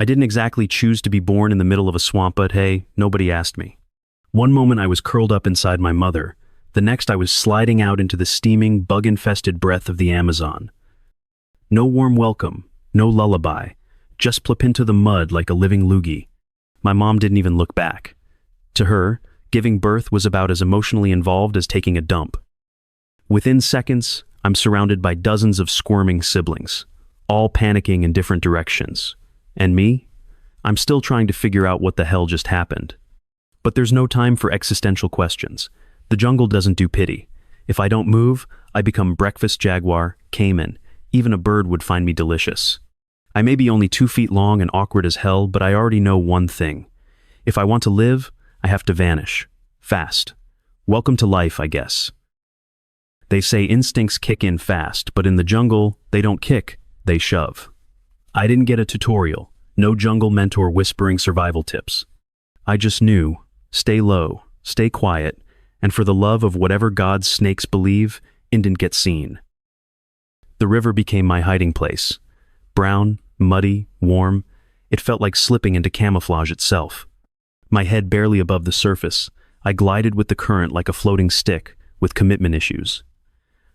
I didn't exactly choose to be born in the middle of a swamp, but hey, nobody asked me. One moment I was curled up inside my mother, the next I was sliding out into the steaming, bug-infested breath of the Amazon. No warm welcome, no lullaby, just plop into the mud like a living loogie. My mom didn't even look back. To her, giving birth was about as emotionally involved as taking a dump. Within seconds, I'm surrounded by dozens of squirming siblings, all panicking in different directions. And me? I'm still trying to figure out what the hell just happened. But there's no time for existential questions. The jungle doesn't do pity. If I don't move, I become breakfast jaguar, caiman. Even a bird would find me delicious. I may be only 2 feet long and awkward as hell, but I already know one thing. If I want to live, I have to vanish. Fast. Welcome to life, I guess. They say instincts kick in fast, but in the jungle, they don't kick, they shove. I didn't get a tutorial, no jungle mentor whispering survival tips. I just knew, stay low, stay quiet, and for the love of whatever gods snakes believe, didn't get seen. The river became my hiding place. Brown, muddy, warm, it felt like slipping into camouflage itself. My head barely above the surface, I glided with the current like a floating stick, with commitment issues.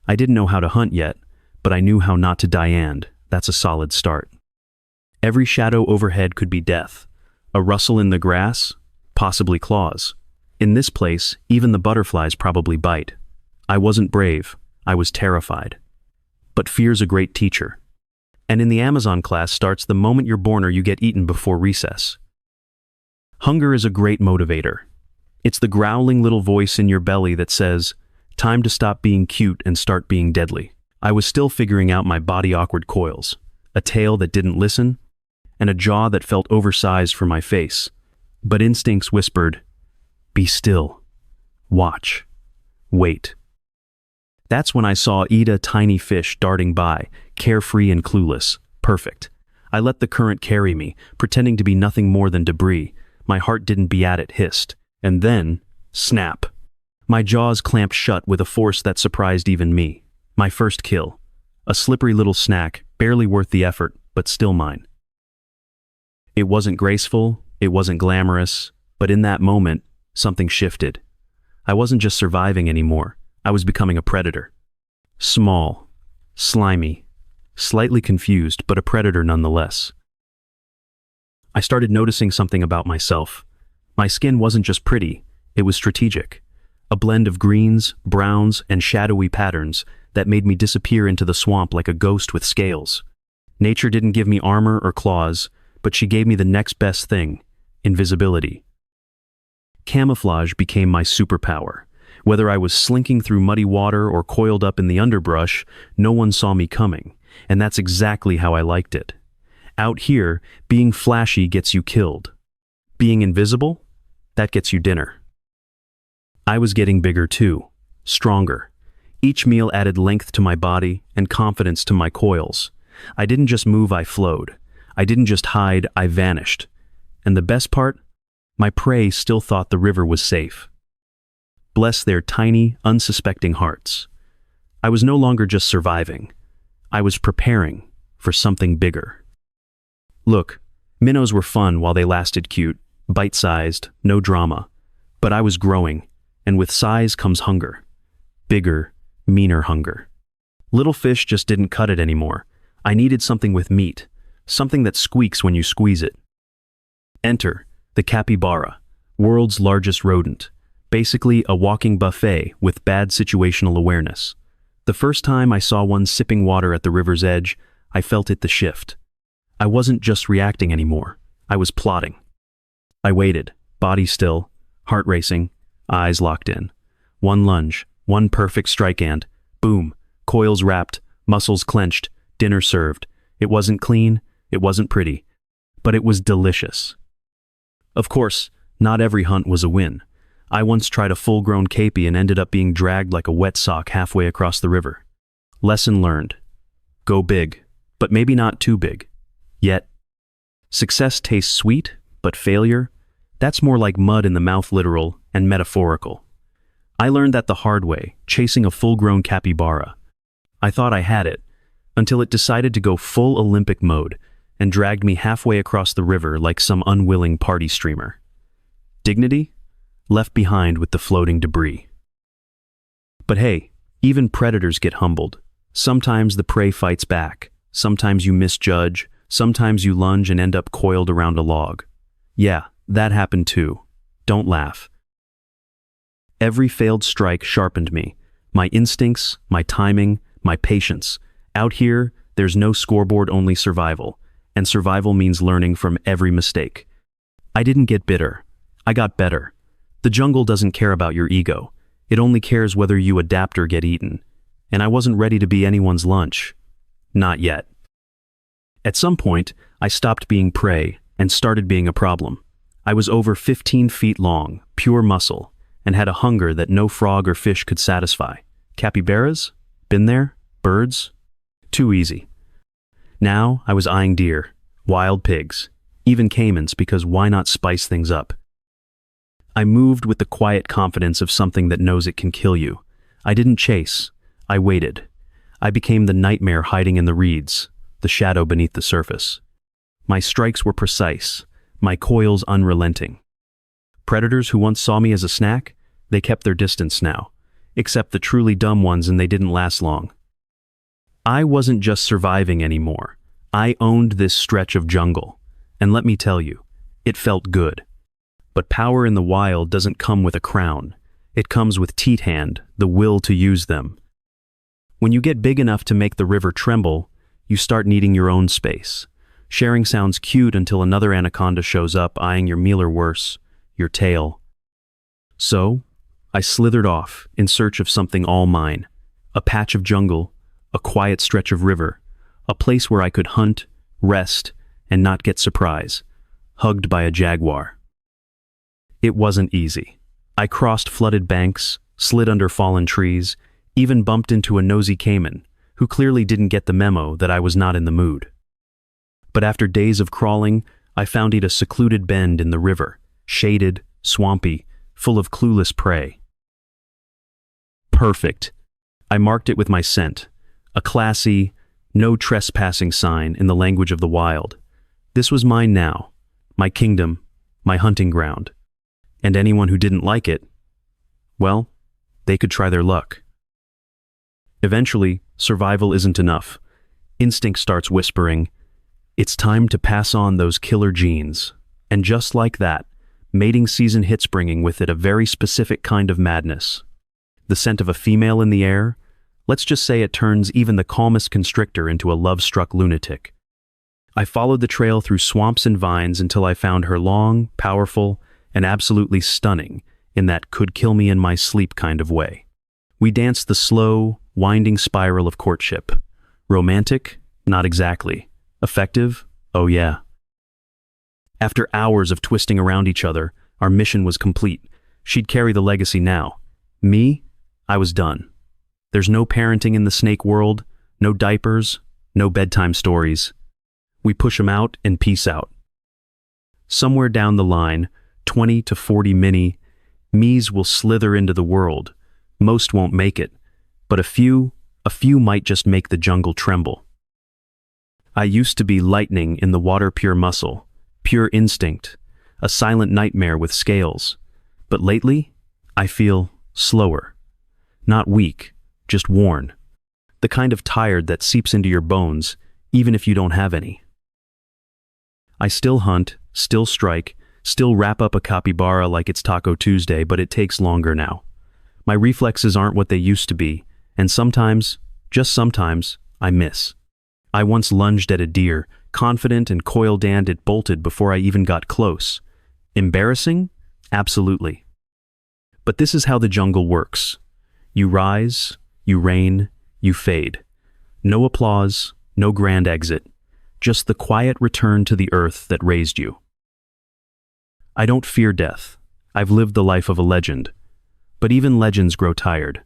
I didn't know how to hunt yet, but I knew how not to die, and that's a solid start. Every shadow overhead could be death. A rustle in the grass, possibly claws. In this place, even the butterflies probably bite. I wasn't brave, I was terrified. But fear's a great teacher. And in the Amazon class starts the moment you're born or you get eaten before recess. Hunger is a great motivator. It's the growling little voice in your belly that says, time to stop being cute and start being deadly. I was still figuring out my body-awkward coils, a tail that didn't listen, and a jaw that felt oversized for my face. But instincts whispered, be still, watch, wait. That's when I saw Ida, tiny fish darting by, carefree and clueless, perfect. I let the current carry me, pretending to be nothing more than debris. My heart didn't beat it, hissed. And then, snap. My jaws clamped shut with a force that surprised even me. My first kill. A slippery little snack, barely worth the effort, but still mine. It wasn't graceful, it wasn't glamorous, but in that moment, something shifted. I wasn't just surviving anymore, I was becoming a predator. Small, slimy, slightly confused, but a predator nonetheless. I started noticing something about myself. My skin wasn't just pretty, it was strategic. A blend of greens, browns, and shadowy patterns that made me disappear into the swamp like a ghost with scales. Nature didn't give me armor or claws, but she gave me the next best thing, invisibility. Camouflage became my superpower. Whether I was slinking through muddy water or coiled up in the underbrush, no one saw me coming, and that's exactly how I liked it. Out here, being flashy gets you killed. Being invisible? That gets you dinner. I was getting bigger too, stronger. Each meal added length to my body and confidence to my coils. I didn't just move, I flowed. I didn't just hide, I vanished. And the best part? My prey still thought the river was safe. Bless their tiny, unsuspecting hearts. I was no longer just surviving. I was preparing for something bigger. Look, minnows were fun while they lasted cute, bite-sized, no drama. But I was growing, and with size comes hunger. Bigger, meaner hunger. Little fish just didn't cut it anymore. I needed something with meat, something that squeaks when you squeeze it. Enter the capybara, world's largest rodent. Basically a walking buffet with bad situational awareness. The first time I saw one sipping water at the river's edge, I felt the shift. I wasn't just reacting anymore, I was plotting. I waited, body still, heart racing, eyes locked in. One lunge, one perfect strike and, boom, coils wrapped, muscles clenched, dinner served. It wasn't clean, it wasn't pretty, but it was delicious. Of course, not every hunt was a win. I once tried a full-grown capy and ended up being dragged like a wet sock halfway across the river. Lesson learned. Go big, but maybe not too big. Yet, success tastes sweet, but failure, that's more like mud in the mouth, literal and metaphorical. I learned that the hard way, chasing a full-grown capybara. I thought I had it, until it decided to go full Olympic mode, and dragged me halfway across the river like some unwilling party streamer. Dignity? Left behind with the floating debris. But hey, even predators get humbled. Sometimes the prey fights back. Sometimes you misjudge. Sometimes you lunge and end up coiled around a log. Yeah, that happened too. Don't laugh. Every failed strike sharpened me. My instincts, my timing, my patience. Out here, there's no scoreboard, only survival. And survival means learning from every mistake. I didn't get bitter. I got better. The jungle doesn't care about your ego. It only cares whether you adapt or get eaten. And I wasn't ready to be anyone's lunch. Not yet. At some point, I stopped being prey and started being a problem. I was over 15 feet long, pure muscle, and had a hunger that no frog or fish could satisfy. Capybaras? Been there? Birds? Too easy. Now I was eyeing deer, wild pigs, even caimans, because why not spice things up? I moved with the quiet confidence of something that knows it can kill you. I didn't chase. I waited. I became the nightmare hiding in the reeds, the shadow beneath the surface. My strikes were precise, my coils unrelenting. Predators who once saw me as a snack, they kept their distance now, except the truly dumb ones, and they didn't last long. I wasn't just surviving anymore. I owned this stretch of jungle, and let me tell you, it felt good. But power in the wild doesn't come with a crown. It comes with teat hand, the will to use them. When you get big enough to make the river tremble, you start needing your own space. Sharing sounds cute until another anaconda shows up, eyeing your meal or worse, your tail. So, I slithered off in search of something all mine. A patch of jungle, a quiet stretch of river, a place where I could hunt, rest, and not get surprise, hugged by a jaguar. It wasn't easy. I crossed flooded banks, slid under fallen trees, even bumped into a nosy caiman, who clearly didn't get the memo that I was not in the mood. But after days of crawling, I found a secluded bend in the river, shaded, swampy, full of clueless prey. Perfect. I marked it with my scent, a classy, no trespassing sign in the language of the wild. This was mine now, my kingdom, my hunting ground. And anyone who didn't like it, well, they could try their luck. Eventually, survival isn't enough. Instinct starts whispering, it's time to pass on those killer genes. And just like that, mating season hits, bringing with it a very specific kind of madness. The scent of a female in the air, let's just say it turns even the calmest constrictor into a love-struck lunatic. I followed the trail through swamps and vines until I found her, long, powerful, and absolutely stunning in that could-kill-me-in-my-sleep kind of way. We danced the slow, winding spiral of courtship. Romantic? Not exactly. Effective? Oh yeah. After hours of twisting around each other, our mission was complete. She'd carry the legacy now. Me? I was done. There's no parenting in the snake world, no diapers, no bedtime stories. We push 'em out and peace out. Somewhere down the line, 20 to 40 me's will slither into the world. Most won't make it, but a few might just make the jungle tremble. I used to be lightning in the water, pure muscle, pure instinct, a silent nightmare with scales. But lately, I feel slower. Not weak, just worn. The kind of tired that seeps into your bones, even if you don't have any. I still hunt, still strike, still wrap up a capybara like it's Taco Tuesday, but it takes longer now. My reflexes aren't what they used to be, and sometimes, just sometimes, I miss. I once lunged at a deer, confident and coiled, and it bolted before I even got close. Embarrassing? Absolutely. But this is how the jungle works. You rise, you reign, you fade. No applause, no grand exit, just the quiet return to the earth that raised you. I don't fear death. I've lived the life of a legend. But even legends grow tired.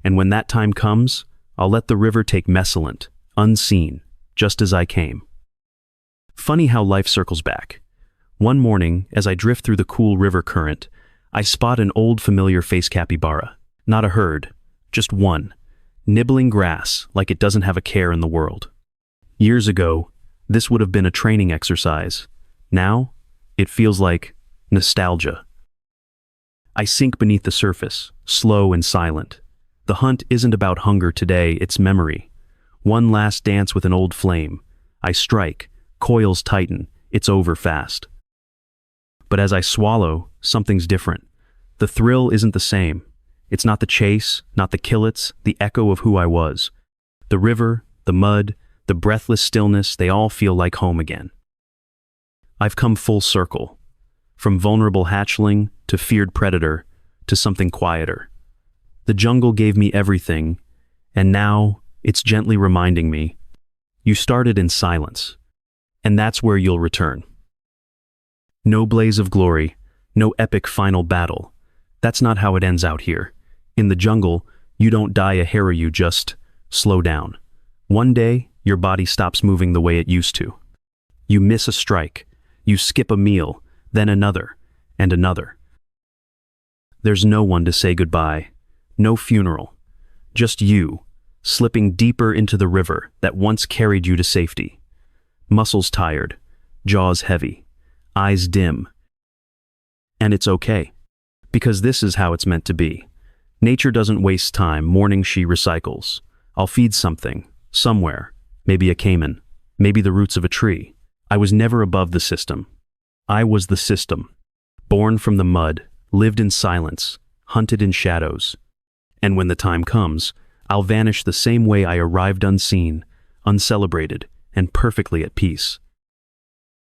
And when that time comes, I'll let the river take Messalent, unseen, just as I came. Funny how life circles back. One morning, as I drift through the cool river current, I spot an old familiar face capybara. Not a herd, just one, nibbling grass like it doesn't have a care in the world. Years ago, This would have been a training exercise. Now, it feels like nostalgia. I sink beneath the surface, slow and silent. The hunt isn't about hunger today, it's memory. One last dance with an old flame. I strike, coils tighten, it's over fast. But as I swallow, something's different. The thrill isn't the same. It's not the chase, not the killets, the echo of who I was. The river, the mud, the breathless stillness, they all feel like home again. I've come full circle. From vulnerable hatchling, to feared predator, to something quieter. The jungle gave me everything, and now it's gently reminding me, you started in silence, and that's where you'll return. No blaze of glory, no epic final battle. That's not how it ends out here. In the jungle, you don't die a hero, you just slow down. One day, your body stops moving the way it used to. You miss a strike, you skip a meal, then another, and another. There's no one to say goodbye, no funeral, just you, slipping deeper into the river that once carried you to safety. Muscles tired, jaws heavy, eyes dim. And it's okay, because this is how it's meant to be. Nature doesn't waste time mourning, she recycles. I'll feed something, somewhere, maybe a caiman, maybe the roots of a tree. I was never above the system. I was the system, born from the mud, lived in silence, hunted in shadows. And when the time comes, I'll vanish the same way I arrived, unseen, uncelebrated, and perfectly at peace.